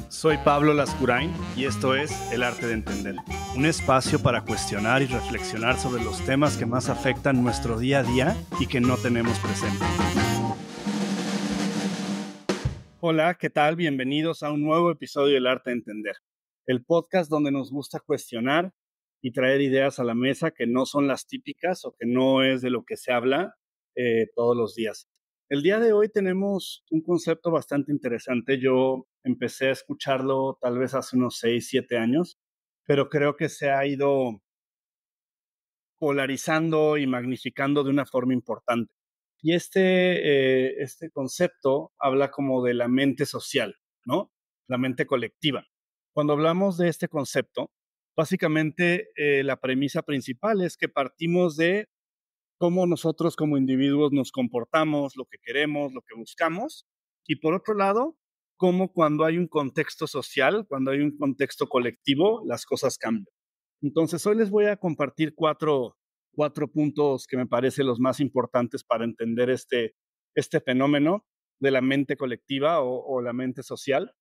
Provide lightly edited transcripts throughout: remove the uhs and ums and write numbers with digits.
Soy Pablo Lascurain y esto es El Arte de Entender, un espacio para cuestionar y reflexionar sobre los temas que más afectan nuestro día a día y que no tenemos presente. Hola, ¿qué tal? Bienvenidos a un nuevo episodio del Arte de Entender, el podcast donde nos gusta cuestionar y traer ideas a la mesa que no son las típicas o que no es de lo que se habla todos los días. El día de hoy tenemos un concepto bastante interesante. Yo empecé a escucharlo tal vez hace unos 6, 7 años, pero creo que se ha ido polarizando y magnificando de una forma importante. Y este concepto habla como de la mente social, ¿no? La mente colectiva. Cuando hablamos de este concepto, básicamente la premisa principal es que partimos de cómo nosotros como individuos nos comportamos, lo que queremos, lo que buscamos, y por otro lado, cómo cuando hay un contexto social, cuando hay un contexto colectivo, las cosas cambian. Entonces, hoy les voy a compartir cuatro puntos que me parecen los más importantes para entender este fenómeno de la mente colectiva o la mente social,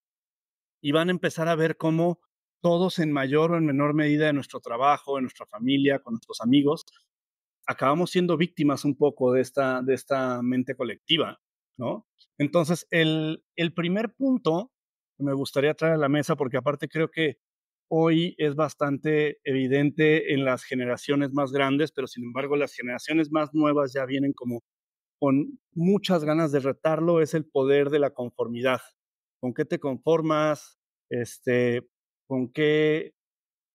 y van a empezar a ver cómo todos en mayor o en menor medida en nuestro trabajo, en nuestra familia, con nuestros amigos, acabamos siendo víctimas un poco de esta mente colectiva, ¿no? Entonces, el primer punto que me gustaría traer a la mesa, porque aparte creo que hoy es bastante evidente en las generaciones más grandes, pero sin embargo las generaciones más nuevas ya vienen como con muchas ganas de retarlo, es el poder de la conformidad. ¿Con qué te conformas? ¿Con qué,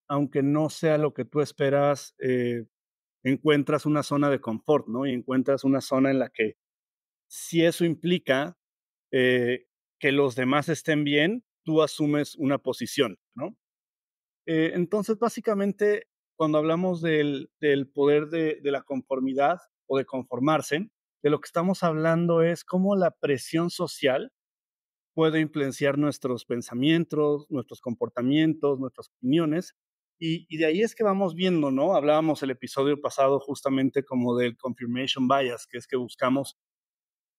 aunque no sea lo que tú esperas, encuentras una zona de confort, ¿no? Y encuentras una zona en la que si eso implica eh, que los demás estén bien, tú asumes una posición, ¿no? Entonces, básicamente, cuando hablamos del poder de la conformidad o de conformarse, de lo que estamos hablando es cómo la presión social puede influenciar nuestros pensamientos, nuestros comportamientos, nuestras opiniones. Y de ahí es que vamos viendo, ¿no? Hablábamos el episodio pasado justamente como del confirmation bias, que es que buscamos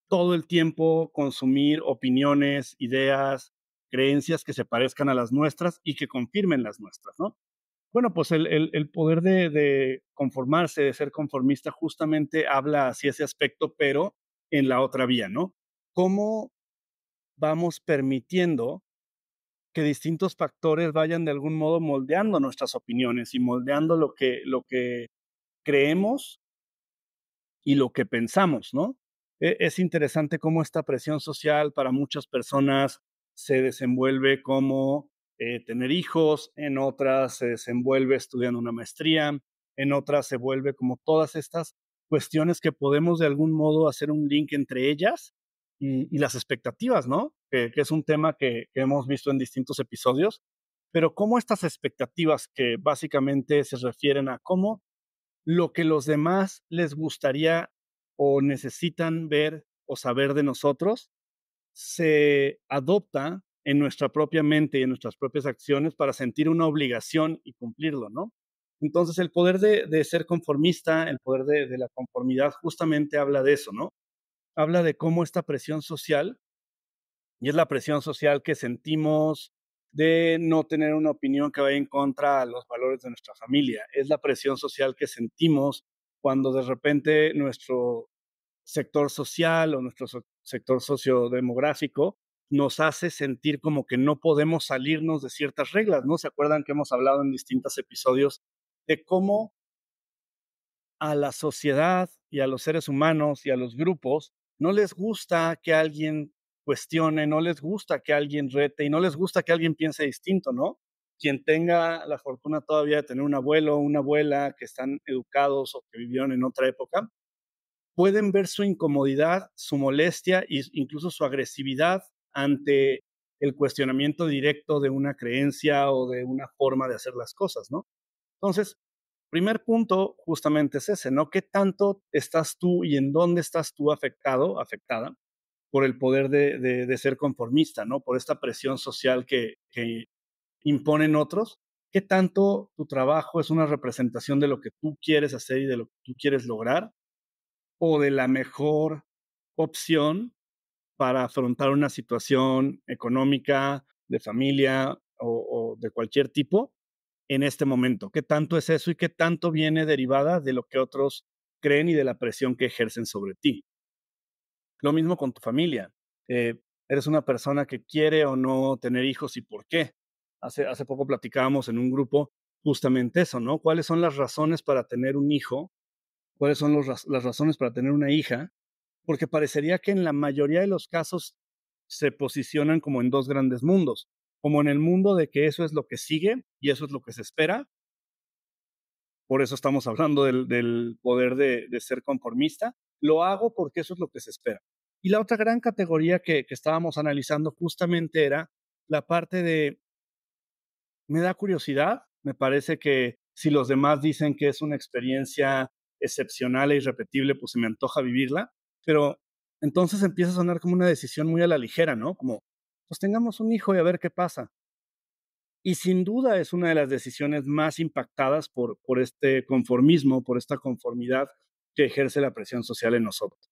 todo el tiempo consumir opiniones, ideas, creencias que se parezcan a las nuestras y que confirmen las nuestras, ¿no? Bueno, pues el poder de conformarse, de ser conformista, justamente habla hacia ese aspecto, pero en la otra vía, ¿no? ¿Cómo vamos permitiendo que distintos factores vayan de algún modo moldeando nuestras opiniones y moldeando lo que creemos y lo que pensamos, ¿no? Es interesante cómo esta presión social para muchas personas se desenvuelve como tener hijos, en otras se desenvuelve estudiando una maestría, en otras se vuelve como todas estas cuestiones que podemos de algún modo hacer un link entre ellas y las expectativas, ¿no? Que es un tema que hemos visto en distintos episodios, pero cómo estas expectativas que básicamente se refieren a cómo lo que los demás les gustaría o necesitan ver o saber de nosotros, se adopta en nuestra propia mente y en nuestras propias acciones para sentir una obligación y cumplirlo, ¿no? Entonces, el poder de ser conformista, el poder de la conformidad, justamente habla de eso, ¿no? Habla de cómo esta presión social, y es la presión social que sentimos de no tener una opinión que vaya en contra a los valores de nuestra familia. Es la presión social que sentimos cuando de repente nuestro sector social o nuestro sector sociodemográfico nos hace sentir como que no podemos salirnos de ciertas reglas, ¿no? ¿Se acuerdan que hemos hablado en distintos episodios de cómo a la sociedad y a los seres humanos y a los grupos no les gusta que alguien cuestione, no les gusta que alguien rete y no les gusta que alguien piense distinto, ¿no? Quien tenga la fortuna todavía de tener un abuelo o una abuela que están educados o que vivieron en otra época, pueden ver su incomodidad, su molestia e incluso su agresividad ante el cuestionamiento directo de una creencia o de una forma de hacer las cosas, ¿no? Entonces, primer punto justamente es ese, ¿no? ¿Qué tanto estás tú y en dónde estás tú afectado, afectada por el poder de ser conformista, ¿no? Por esta presión social que imponen otros. ¿Qué tanto tu trabajo es una representación de lo que tú quieres hacer y de lo que tú quieres lograr? ¿O de la mejor opción para afrontar una situación económica, de familia o de cualquier tipo en este momento? ¿Qué tanto es eso y qué tanto viene derivada de lo que otros creen y de la presión que ejercen sobre ti? Lo mismo con tu familia. ¿Eres una persona que quiere o no tener hijos y por qué? Hace poco platicábamos en un grupo justamente eso, ¿no? ¿Cuáles son las razones para tener un hijo? ¿Cuáles son las razones para tener una hija? Porque parecería que en la mayoría de los casos se posicionan como en dos grandes mundos, como en el mundo de que eso es lo que sigue y eso es lo que se espera. Por eso estamos hablando del poder de ser conformista. Lo hago porque eso es lo que se espera. Y la otra gran categoría que estábamos analizando justamente era la parte de, me da curiosidad, me parece que si los demás dicen que es una experiencia excepcional e irrepetible, pues se me antoja vivirla, pero entonces empieza a sonar como una decisión muy a la ligera, ¿no? Como, pues tengamos un hijo y a ver qué pasa. Y sin duda es una de las decisiones más impactadas por este conformismo, por esta conformidad que ejerce la presión social en nosotros.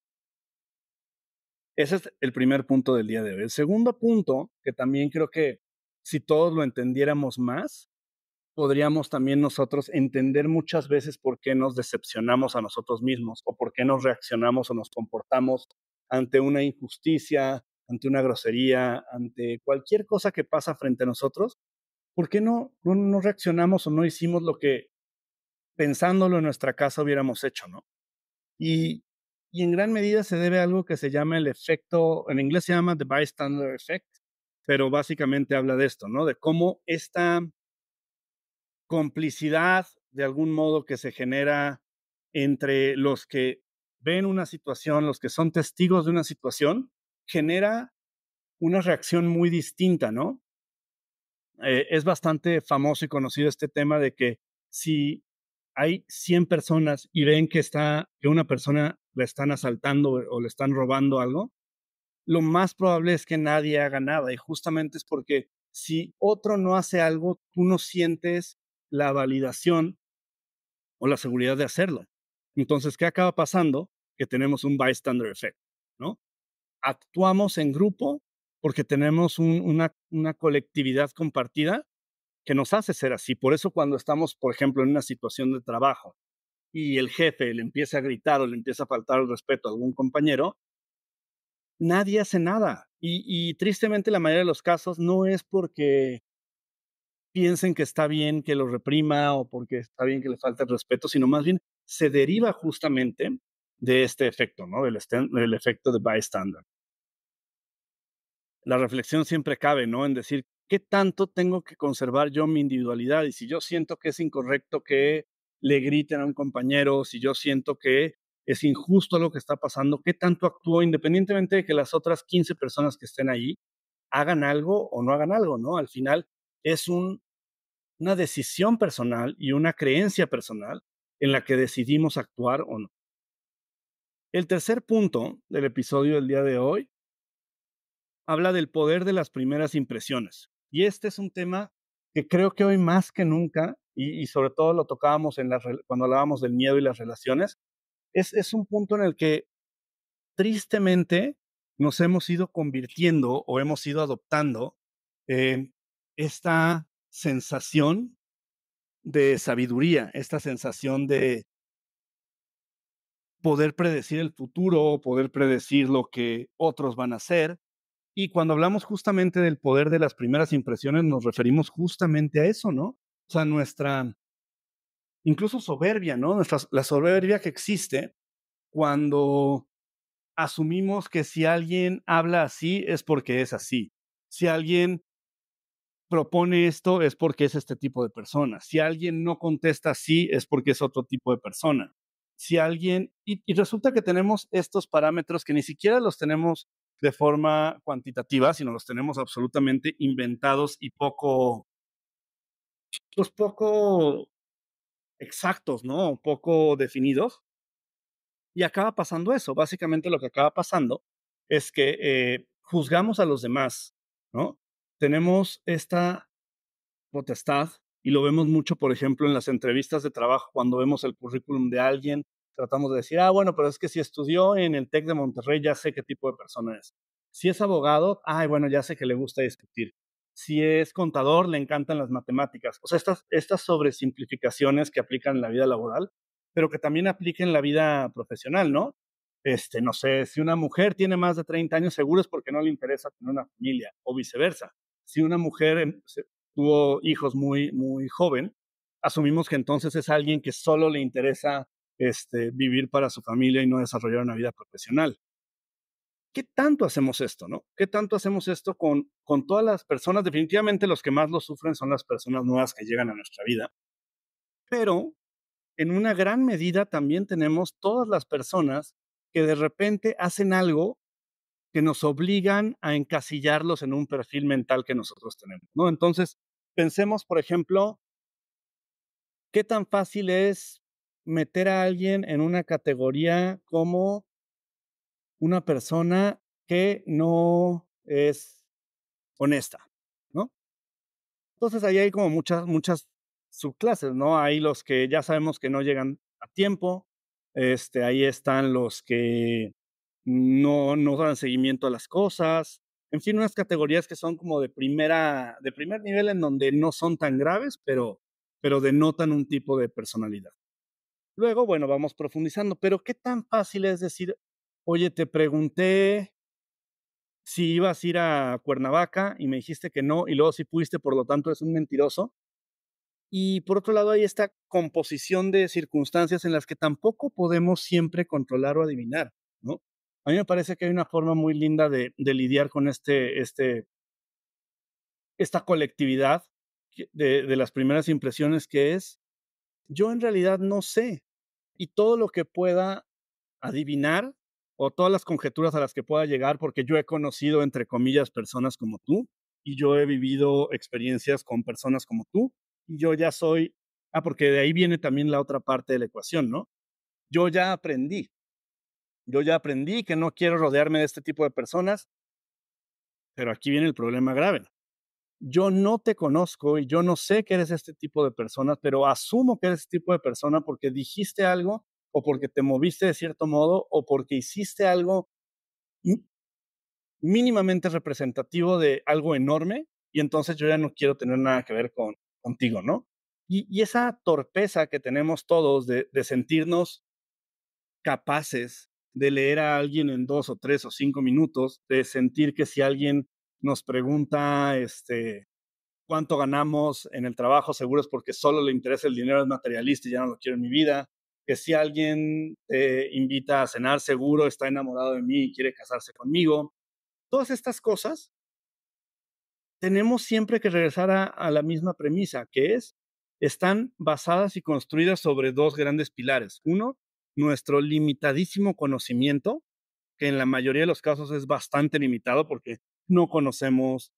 Ese es el primer punto del día de hoy. El segundo punto, que también creo que si todos lo entendiéramos más, podríamos también nosotros entender muchas veces por qué nos decepcionamos a nosotros mismos o por qué nos reaccionamos o nos comportamos ante una injusticia, ante una grosería, ante cualquier cosa que pasa frente a nosotros. ¿Por qué no reaccionamos o no hicimos lo que pensándolo en nuestra casa hubiéramos hecho, no? Y, y en gran medida se debe a algo que se llama el efecto, en inglés se llama the bystander effect, pero básicamente habla de esto, ¿no? De cómo esta complicidad, de algún modo, que se genera entre los que ven una situación, los que son testigos de una situación, genera una reacción muy distinta, ¿no? Es bastante famoso y conocido este tema de que si hay 100 personas y ven que una persona le están asaltando o le están robando algo, lo más probable es que nadie haga nada. Y justamente es porque si otro no hace algo, tú no sientes la validación o la seguridad de hacerlo. Entonces, ¿qué acaba pasando? Que tenemos un bystander effect, ¿no? Actuamos en grupo porque tenemos una colectividad compartida que nos hace ser así. Por eso cuando estamos, por ejemplo, en una situación de trabajo y el jefe le empieza a gritar o le empieza a faltar el respeto a algún compañero, nadie hace nada. Y tristemente la mayoría de los casos no es porque piensen que está bien que lo reprima o porque está bien que le falte el respeto, sino más bien se deriva justamente de este efecto, ¿no? Del efecto de bystander. La reflexión siempre cabe, ¿no? En decir, ¿qué tanto tengo que conservar yo mi individualidad? Y si yo siento que es incorrecto que le griten a un compañero, si yo siento que es injusto lo que está pasando, ¿qué tanto actúo independientemente de que las otras 15 personas que estén ahí hagan algo o no hagan algo, ¿no? Al final es una decisión personal y una creencia personal en la que decidimos actuar o no. El tercer punto del episodio del día de hoy habla del poder de las primeras impresiones. Y este es un tema que creo que hoy más que nunca, y sobre todo lo tocábamos cuando hablábamos del miedo y las relaciones, es un punto en el que tristemente nos hemos ido convirtiendo o hemos ido adoptando eh, esta sensación de sabiduría, esta sensación de poder predecir el futuro, poder predecir lo que otros van a hacer. Y cuando hablamos justamente del poder de las primeras impresiones, nos referimos justamente a eso, ¿no? O sea, nuestra, incluso soberbia, ¿no? La soberbia que existe cuando asumimos que si alguien habla así es porque es así. Si alguien propone esto es porque es este tipo de persona. Si alguien no contesta así es porque es otro tipo de persona. Si alguien, y resulta que tenemos estos parámetros que ni siquiera los tenemos de forma cuantitativa, sino los tenemos absolutamente inventados y pues poco exactos, ¿no? Poco definidos. Y acaba pasando eso. Básicamente lo que acaba pasando es que juzgamos a los demás, ¿no? Tenemos esta potestad y lo vemos mucho, por ejemplo, en las entrevistas de trabajo, cuando vemos el currículum de alguien, tratamos de decir, bueno, pero es que si estudió en el TEC de Monterrey, ya sé qué tipo de persona es. Si es abogado, ay, bueno, ya sé que le gusta discutir. Si es contador, le encantan las matemáticas. O sea, estas sobresimplificaciones que aplican en la vida laboral, pero que también apliquen en la vida profesional, ¿no? No sé, si una mujer tiene más de 30 años, seguro es porque no le interesa tener una familia, o viceversa. Si una mujer tuvo hijos muy joven, asumimos que entonces es alguien que solo le interesa vivir para su familia y no desarrollar una vida profesional. ¿Qué tanto hacemos esto, no? ¿Qué tanto hacemos esto con todas las personas? Definitivamente los que más lo sufren son las personas nuevas que llegan a nuestra vida, pero en una gran medida también tenemos todas las personas que de repente hacen algo que nos obligan a encasillarlos en un perfil mental que nosotros tenemos, ¿no? Entonces, pensemos, por ejemplo, qué tan fácil es meter a alguien en una categoría como una persona que no es honesta, ¿no? Entonces, ahí hay como muchas subclases, ¿no? Hay los que ya sabemos que no llegan a tiempo, ahí están los que no dan seguimiento a las cosas, en fin, unas categorías que son como de primer nivel, en donde no son tan graves, pero denotan un tipo de personalidad. Luego, bueno, vamos profundizando, pero, ¿qué tan fácil es decir: "Oye, te pregunté si ibas a ir a Cuernavaca y me dijiste que no, y luego sí fuiste, por lo tanto, eres un mentiroso"? Y por otro lado, hay esta composición de circunstancias en las que tampoco podemos siempre controlar o adivinar, ¿no? A mí me parece que hay una forma muy linda de lidiar con esta colectividad de las primeras impresiones, que es, yo en realidad no sé, y todo lo que pueda adivinar, o todas las conjeturas a las que pueda llegar, porque yo he conocido, entre comillas, personas como tú, y yo he vivido experiencias con personas como tú, y yo ya soy porque de ahí viene también la otra parte de la ecuación, ¿no? Yo ya aprendí, yo ya aprendí que no quiero rodearme de este tipo de personas, pero aquí viene el problema grave. Yo no te conozco y yo no sé que eres este tipo de personas, pero asumo que eres este tipo de persona porque dijiste algo, o porque te moviste de cierto modo, o porque hiciste algo m mínimamente representativo de algo enorme, y entonces yo ya no quiero tener nada que ver contigo, ¿no? Y esa torpeza que tenemos todos de sentirnos capaces de leer a alguien en 2 o 3 o 5 minutos, de sentir que si alguien nos pregunta, cuánto ganamos en el trabajo, seguro es porque solo le interesa el dinero, es materialista y ya no lo quiero en mi vida, que si alguien te invita a cenar, seguro está enamorado de mí y quiere casarse conmigo. Todas estas cosas tenemos siempre que regresar a la misma premisa, que es, están basadas y construidas sobre 2 grandes pilares. Uno, nuestro limitadísimo conocimiento, que en la mayoría de los casos es bastante limitado, porque no conocemos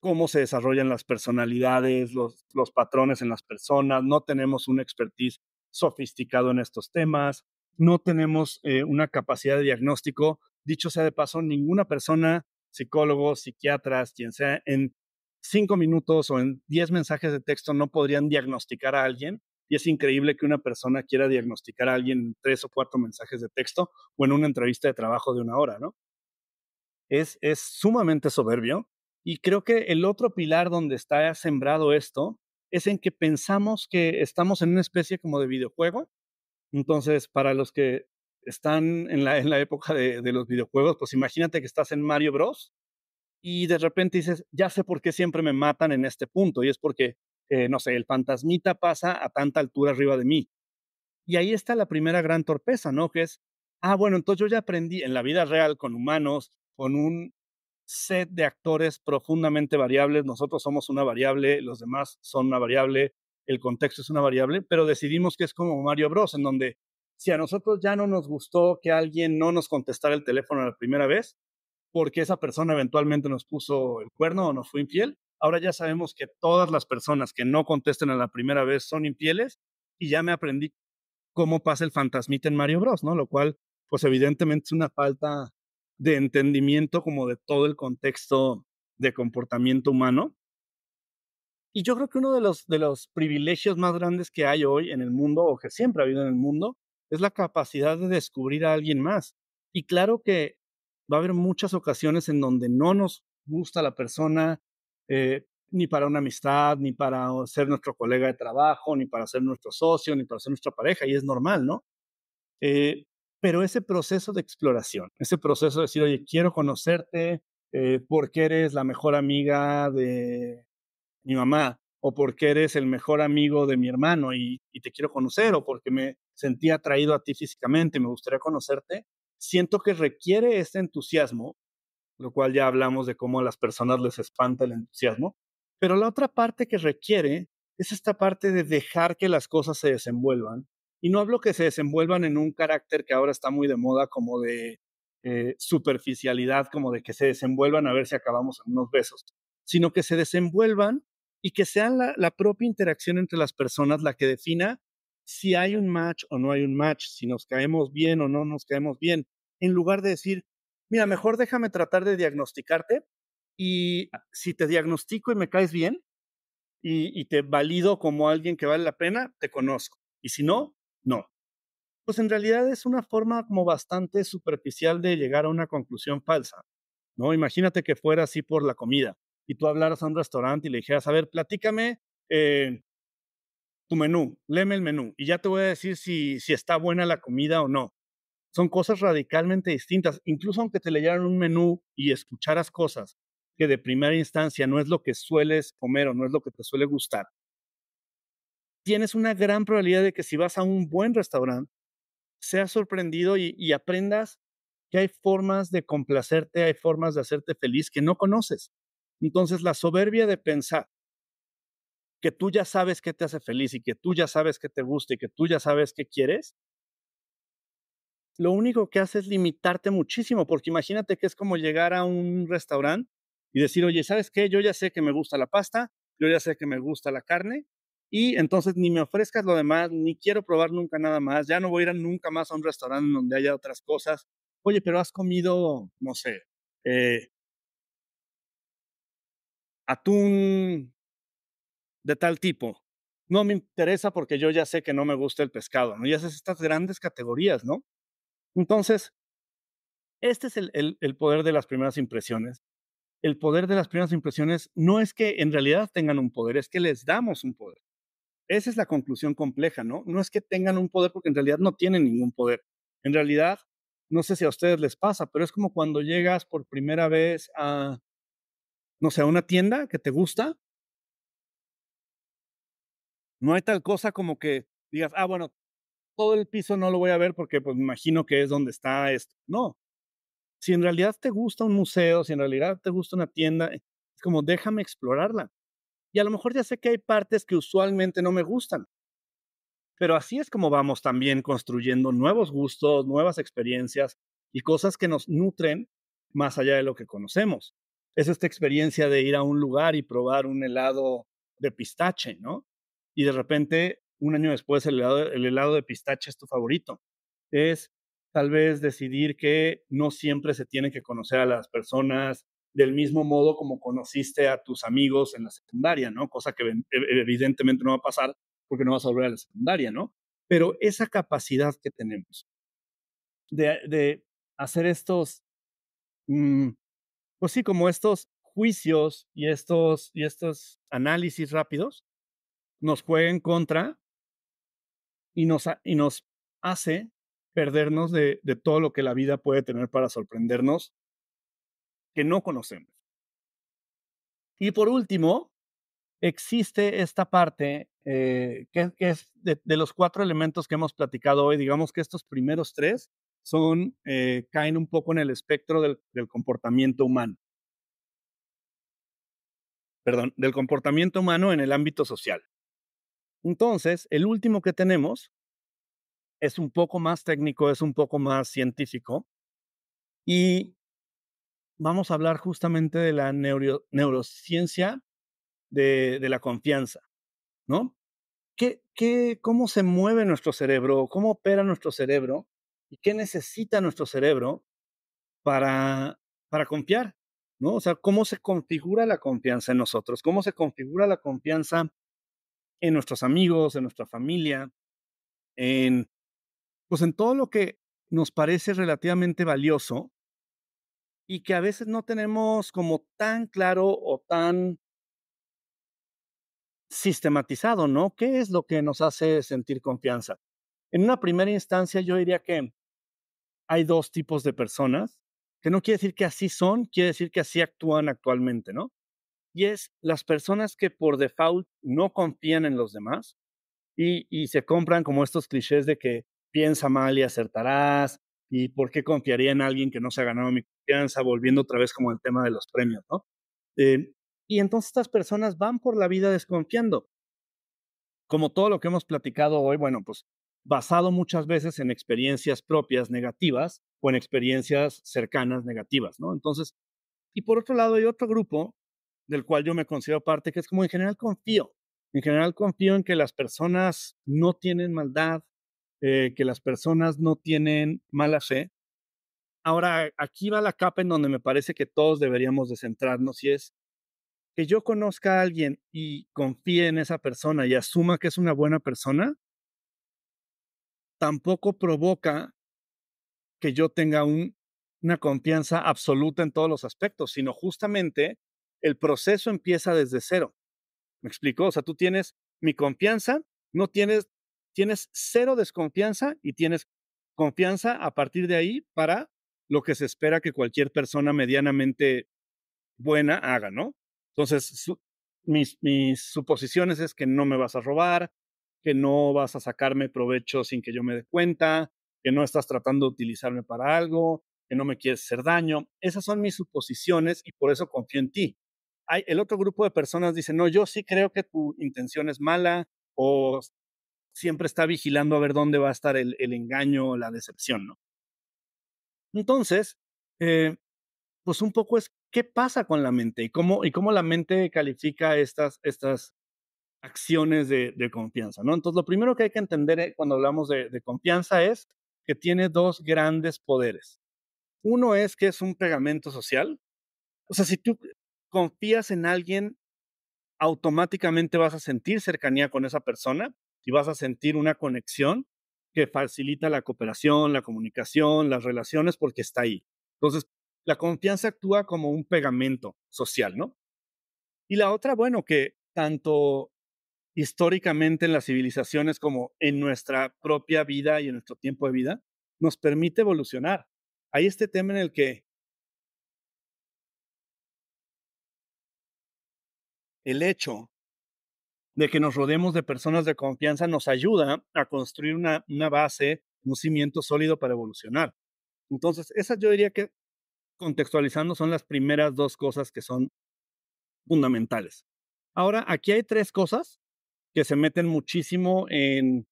cómo se desarrollan las personalidades, los patrones en las personas, no tenemos un expertise sofisticado en estos temas, no tenemos una capacidad de diagnóstico. Dicho sea de paso, ninguna persona, psicólogos, psiquiatras, quien sea, en 5 minutos o en 10 mensajes de texto no podrían diagnosticar a alguien. Y es increíble que una persona quiera diagnosticar a alguien en 3 o 4 mensajes de texto o en una entrevista de trabajo de 1 hora, ¿no? Es sumamente soberbio. Y creo que el otro pilar donde está sembrado esto es en que pensamos que estamos en una especie como de videojuego. Entonces, para los que están en la época de los videojuegos, pues imagínate que estás en Mario Bros. Y de repente dices, ya sé por qué siempre me matan en este punto. Y es porque, no sé, el fantasmita pasa a tanta altura arriba de mí. Y ahí está la primera gran torpeza, ¿no? Que es, bueno, entonces yo ya aprendí en la vida real con humanos, con un set de actores profundamente variables. Nosotros somos una variable, los demás son una variable, el contexto es una variable, pero decidimos que es como Mario Bros, en donde si a nosotros ya no nos gustó que alguien no nos contestara el teléfono la primera vez, porque esa persona eventualmente nos puso el cuerno o nos fue infiel, ahora ya sabemos que todas las personas que no contesten a la primera vez son infieles, y ya me aprendí cómo pasa el fantasmita en Mario Bros, ¿no? Lo cual, pues evidentemente es una falta de entendimiento como de todo el contexto de comportamiento humano. Y yo creo que uno de los privilegios más grandes que hay hoy en el mundo, o que siempre ha habido en el mundo, es la capacidad de descubrir a alguien más. Y claro que va a haber muchas ocasiones en donde no nos gusta la persona, ni para una amistad, ni para ser nuestro colega de trabajo, ni para ser nuestro socio, ni para ser nuestra pareja, y es normal, ¿no? Eh, pero ese proceso de exploración, ese proceso de decir, oye, quiero conocerte porque eres la mejor amiga de mi mamá, o porque eres el mejor amigo de mi hermano y te quiero conocer, o porque me sentí atraído a ti físicamente, me gustaría conocerte, siento que requiere este entusiasmo, lo cual ya hablamos de cómo a las personas les espanta el entusiasmo, pero la otra parte que requiere es esta parte de dejar que las cosas se desenvuelvan. Y no hablo que se desenvuelvan en un carácter que ahora está muy de moda, como de superficialidad, como de que se desenvuelvan a ver si acabamos en unos besos, sino que se desenvuelvan y que sea la propia interacción entre las personas la que defina si hay un match o no hay un match, si nos caemos bien o no nos caemos bien, en lugar de decir, mira, mejor déjame tratar de diagnosticarte y si te diagnostico y me caes bien y te valido como alguien que vale la pena, te conozco. Y si no, no. Pues en realidad es una forma como bastante superficial de llegar a una conclusión falsa, ¿no? Imagínate que fuera así por la comida y tú hablaras a un restaurante y le dijeras, a ver, platícame tu menú, léeme el menú y ya te voy a decir si está buena la comida o no. Son cosas radicalmente distintas. Incluso aunque te leyeran un menú y escucharas cosas que de primera instancia no es lo que sueles comer o no es lo que te suele gustar, tienes una gran probabilidad de que si vas a un buen restaurante, seas sorprendido y aprendas que hay formas de complacerte, hay formas de hacerte feliz que no conoces. Entonces, la soberbia de pensar que tú ya sabes qué te hace feliz y que tú ya sabes qué te gusta y que tú ya sabes qué quieres, lo único que hace es limitarte muchísimo, porque imagínate que es como llegar a un restaurante y decir, oye, ¿sabes qué? Yo ya sé que me gusta la pasta, yo ya sé que me gusta la carne, y entonces ni me ofrezcas lo demás, ni quiero probar nunca nada más, ya no voy a ir nunca más a un restaurante donde haya otras cosas. Oye, pero has comido, no sé, eh, atún de tal tipo. No me interesa porque yo ya sé que no me gusta el pescado, ¿no? Y haces estas grandes categorías, ¿no? Entonces, este es el poder de las primeras impresiones. El poder de las primeras impresiones no es que en realidad tengan un poder, es que les damos un poder. Esa es la conclusión compleja, ¿no? No es que tengan un poder porque en realidad no tienen ningún poder. En realidad, no sé si a ustedes les pasa, pero es como cuando llegas por primera vez a, no sé, a una tienda que te gusta, no hay tal cosa como que digas, ah, bueno, todo el piso no lo voy a ver porque pues me imagino que es donde está esto. No, si en realidad te gusta un museo, si en realidad te gusta una tienda, es como déjame explorarla. Y a lo mejor ya sé que hay partes que usualmente no me gustan, pero así es como vamos también construyendo nuevos gustos, nuevas experiencias y cosas que nos nutren más allá de lo que conocemos. Es esta experiencia de ir a un lugar y probar un helado de pistache, ¿no? Y de repente, un año después, el helado de pistache es tu favorito. Es tal vez decidir que no siempre se tiene que conocer a las personas del mismo modo como conociste a tus amigos en la secundaria, ¿no? Cosa que evidentemente no va a pasar porque no vas a volver a la secundaria, ¿no? Pero esa capacidad que tenemos de hacer estos, mm, pues sí, como estos juicios y estos análisis rápidos, nos juega en contra y nos hace perdernos de todo lo que la vida puede tener para sorprendernos que no conocemos. Y por último, existe esta parte que es de los cuatro elementos que hemos platicado hoy, digamos que estos primeros tres son, caen un poco en el espectro del comportamiento humano, perdón, del comportamiento humano en el ámbito social. Entonces, el último que tenemos es un poco más técnico, es un poco más científico y vamos a hablar justamente de la neurociencia de la confianza, ¿no? ¿Cómo se mueve nuestro cerebro? ¿Cómo opera nuestro cerebro? ¿Y qué necesita nuestro cerebro para, para confiar? ¿No? O sea, ¿cómo se configura la confianza en nosotros? ¿Cómo se configura la confianza en nuestros amigos, en nuestra familia, en, pues en todo lo que nos parece relativamente valioso y que a veces no tenemos como tan claro o tan sistematizado, ¿no? ¿Qué es lo que nos hace sentir confianza? En una primera instancia, yo diría que hay 2 tipos de personas, que no quiere decir que así son, quiere decir que así actúan actualmente, ¿no? Y es las personas que por default no confían en los demás y se compran como estos clichés de que piensa mal y acertarás, y por qué confiaría en alguien que no se ha ganado mi confianza, volviendo otra vez como el tema de los premios, ¿no? Eh, y entonces estas personas van por la vida desconfiando. Como todo lo que hemos platicado hoy, bueno, pues basado muchas veces en experiencias propias negativas o en experiencias cercanas negativas, ¿no? Entonces, y por otro lado hay otro grupo del cual yo me considero parte, que es como en general confío en que las personas no tienen maldad, que las personas no tienen mala fe. Ahora, aquí va la capa en donde me parece que todos deberíamos de centrarnos y es que yo conozca a alguien y confíe en esa persona y asuma que es una buena persona, tampoco provoca que yo tenga una confianza absoluta en todos los aspectos, sino justamente el proceso empieza desde cero. ¿Me explico? O sea, tú tienes mi confianza, no tienes cero desconfianza y tienes confianza a partir de ahí para lo que se espera que cualquier persona medianamente buena haga, ¿no? Entonces, mis suposiciones es que no me vas a robar, que no vas a sacarme provecho sin que yo me dé cuenta, que no estás tratando de utilizarme para algo, que no me quieres hacer daño. Esas son mis suposiciones y por eso confío en ti. El otro grupo de personas dice, no, yo sí creo que tu intención es mala o siempre está vigilando a ver dónde va a estar el engaño o la decepción, ¿no? Entonces, eh, pues un poco es qué pasa con la mente y cómo la mente califica estas acciones de confianza, ¿no? Entonces, lo primero que hay que entender cuando hablamos de confianza es que tiene dos grandes poderes. Uno es que es un pegamento social. O sea, si tú confías en alguien, automáticamente vas a sentir cercanía con esa persona y vas a sentir una conexión que facilita la cooperación, la comunicación, las relaciones, porque está ahí. Entonces, la confianza actúa como un pegamento social, ¿no? Y la otra, bueno, que tanto históricamente en las civilizaciones como en nuestra propia vida y en nuestro tiempo de vida, nos permite evolucionar. Hay este tema en el que el hecho de que nos rodeemos de personas de confianza nos ayuda a construir una base, un cimiento sólido para evolucionar. Entonces, esas yo diría que contextualizando son las primeras dos cosas que son fundamentales. Ahora, aquí hay tres cosas que se meten muchísimo en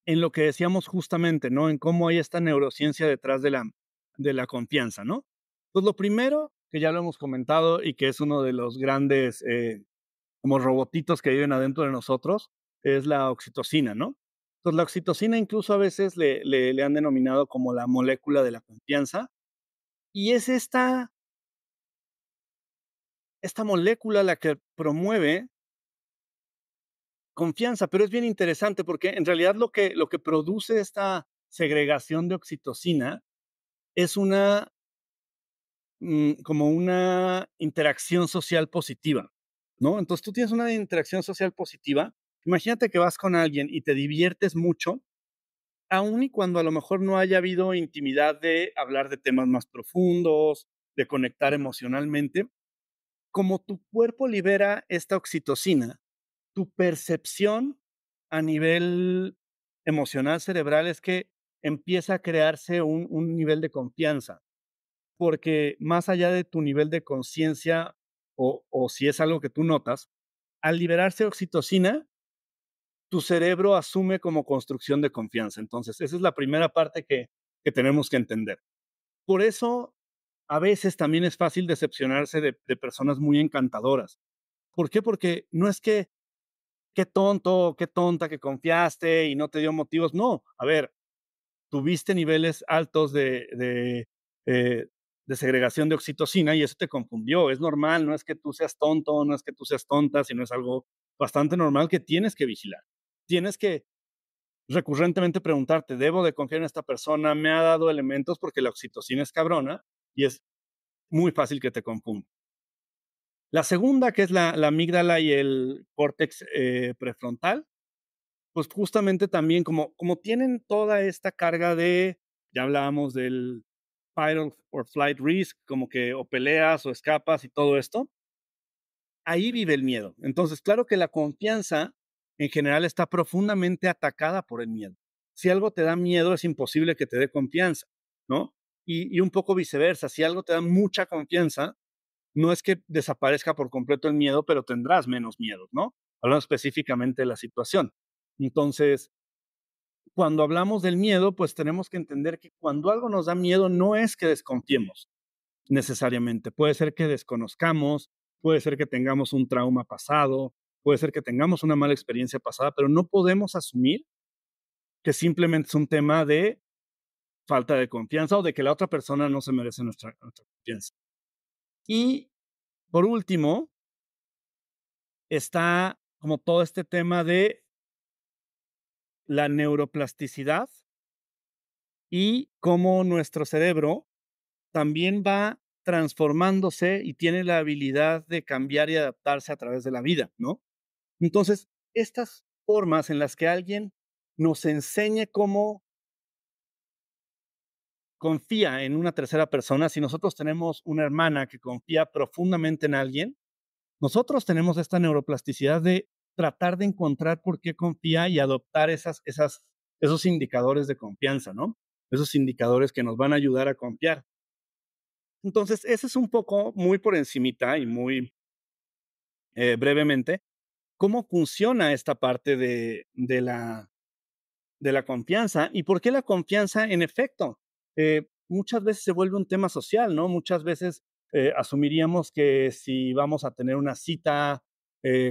lo que decíamos justamente, ¿no? En cómo hay esta neurociencia detrás de la confianza, ¿no? Pues lo primero, que ya lo hemos comentado y que es uno de los grandes como robotitos que viven adentro de nosotros, es la oxitocina, ¿no? Entonces, la oxitocina incluso a veces le han denominado como la molécula de la confianza, y es esta molécula la que promueve confianza, pero es bien interesante porque en realidad lo que produce esta segregación de oxitocina es como una interacción social positiva, ¿no? Entonces, tú tienes una interacción social positiva, imagínate que vas con alguien y te diviertes mucho, aun y cuando a lo mejor no haya habido intimidad de hablar de temas más profundos, de conectar emocionalmente, como tu cuerpo libera esta oxitocina, tu percepción a nivel emocional cerebral es que empieza a crearse un nivel de confianza, porque más allá de tu nivel de conciencia o si es algo que tú notas, al liberarse oxitocina, tu cerebro asume como construcción de confianza. Entonces, esa es la primera parte que tenemos que entender. Por eso, a veces también es fácil decepcionarse de personas muy encantadoras. ¿Por qué? Porque no es que qué tonto, qué tonta que confiaste y no te dio motivos. No, a ver, tuviste niveles altos eh, de segregación de oxitocina y eso te confundió. Es normal, no es que tú seas tonto, no es que tú seas tonta, sino es algo bastante normal que tienes que vigilar. Tienes que recurrentemente preguntarte, ¿debo de confiar en esta persona? ¿Me ha dado elementos? Porque la oxitocina es cabrona y es muy fácil que te confunda. La segunda, que es la amígdala y el córtex prefrontal, pues justamente también como tienen toda esta carga de, ya hablábamos del fight or flight risk, como que o peleas o escapas y todo esto, ahí vive el miedo. Entonces, claro que la confianza en general está profundamente atacada por el miedo. Si algo te da miedo, es imposible que te dé confianza, ¿no? Y un poco viceversa, si algo te da mucha confianza, no es que desaparezca por completo el miedo, pero tendrás menos miedo, ¿no? Hablando específicamente de la situación. Entonces, cuando hablamos del miedo, pues tenemos que entender que cuando algo nos da miedo no es que desconfiemos necesariamente. Puede ser que desconozcamos, puede ser que tengamos un trauma pasado, puede ser que tengamos una mala experiencia pasada, pero no podemos asumir que simplemente es un tema de falta de confianza o de que la otra persona no se merece nuestra confianza. Y por último, está como todo este tema de la neuroplasticidad y cómo nuestro cerebro también va transformándose y tiene la habilidad de cambiar y adaptarse a través de la vida, ¿no? Entonces, estas formas en las que alguien nos enseñe cómo confía en una tercera persona, si nosotros tenemos una hermana que confía profundamente en alguien, nosotros tenemos esta neuroplasticidad de tratar de encontrar por qué confía y adoptar esos indicadores de confianza, ¿no? Esos indicadores que nos van a ayudar a confiar. Entonces, ese es un poco muy por encimita y muy brevemente cómo funciona esta parte de la confianza y por qué la confianza, en efecto, muchas veces se vuelve un tema social, ¿no? Muchas veces asumiríamos que si vamos a tener una cita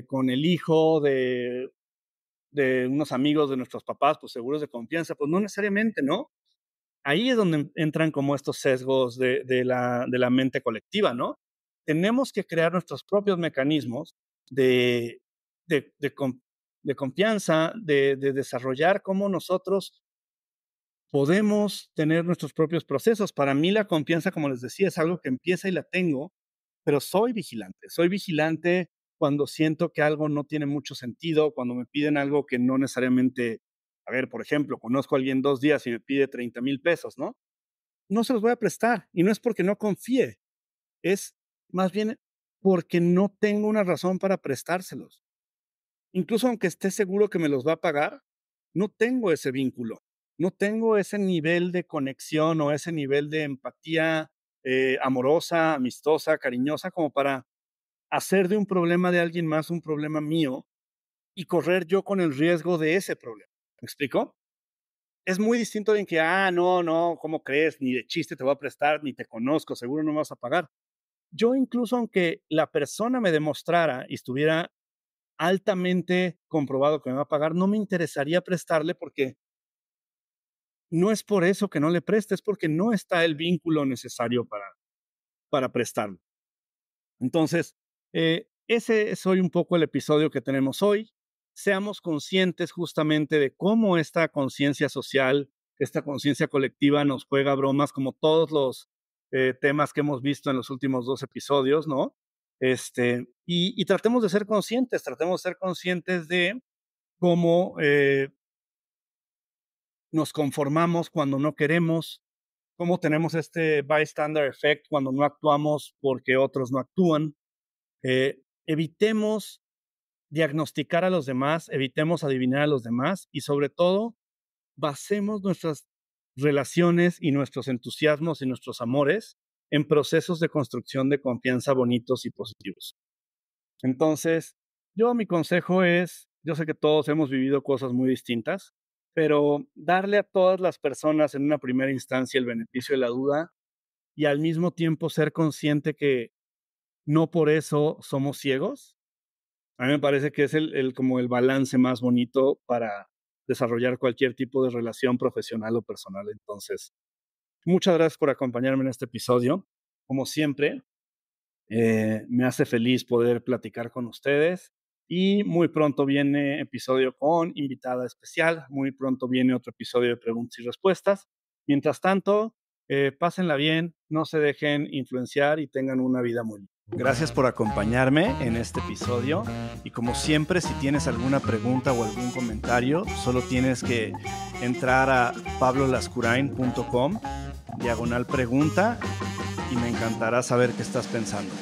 con el hijo de unos amigos de nuestros papás, pues seguros de confianza, pues no necesariamente, ¿no? Ahí es donde entran como estos sesgos de la mente colectiva, ¿no? Tenemos que crear nuestros propios mecanismos de, de, de, de confianza, de desarrollar cómo nosotros podemos tener nuestros propios procesos. Para mí la confianza, como les decía, es algo que empieza y la tengo, pero soy vigilante. Soy vigilante cuando siento que algo no tiene mucho sentido, cuando me piden algo que no necesariamente, a ver, por ejemplo, conozco a alguien 2 días y me pide 30,000 pesos, ¿no? No se los voy a prestar. Y no es porque no confíe, es más bien porque no tengo una razón para prestárselos. Incluso aunque esté seguro que me los va a pagar, no tengo ese vínculo, no tengo ese nivel de conexión o ese nivel de empatía amorosa, amistosa, cariñosa, como para hacer de un problema de alguien más un problema mío y correr yo con el riesgo de ese problema. ¿Me explico? Es muy distinto en que, no, no, ¿cómo crees? Ni de chiste te voy a prestar, ni te conozco, seguro no me vas a pagar. Yo incluso aunque la persona me demostrara y estuviera altamente comprobado que me va a pagar, no me interesaría prestarle porque no es por eso que no le preste, es porque no está el vínculo necesario para prestarlo. Entonces, ese es hoy un poco el episodio que tenemos hoy. Seamos conscientes justamente de cómo esta conciencia social, esta conciencia colectiva nos juega bromas, como todos los temas que hemos visto en los últimos 2 episodios, ¿no? Y tratemos de ser conscientes de cómo nos conformamos cuando no queremos, cómo tenemos este bystander effect cuando no actuamos porque otros no actúan. Evitemos diagnosticar a los demás, evitemos adivinar a los demás y sobre todo basemos nuestras relaciones y nuestros entusiasmos y nuestros amores en procesos de construcción de confianza bonitos y positivos. Entonces, mi consejo es, yo sé que todos hemos vivido cosas muy distintas, pero darle a todas las personas en una primera instancia el beneficio de la duda y al mismo tiempo ser consciente que no por eso somos ciegos. A mí me parece que es como el balance más bonito para desarrollar cualquier tipo de relación profesional o personal. Entonces, muchas gracias por acompañarme en este episodio. Como siempre, me hace feliz poder platicar con ustedes Y muy pronto viene episodio con invitada especial, muy pronto viene otro episodio de preguntas y respuestas. Mientras tanto, pásenla bien, no se dejen influenciar y tengan una vida muy linda. Gracias por acompañarme en este episodio y como siempre, si tienes alguna pregunta o algún comentario, solo tienes que entrar a pablolascurain.com/pregunta y me encantará saber qué estás pensando.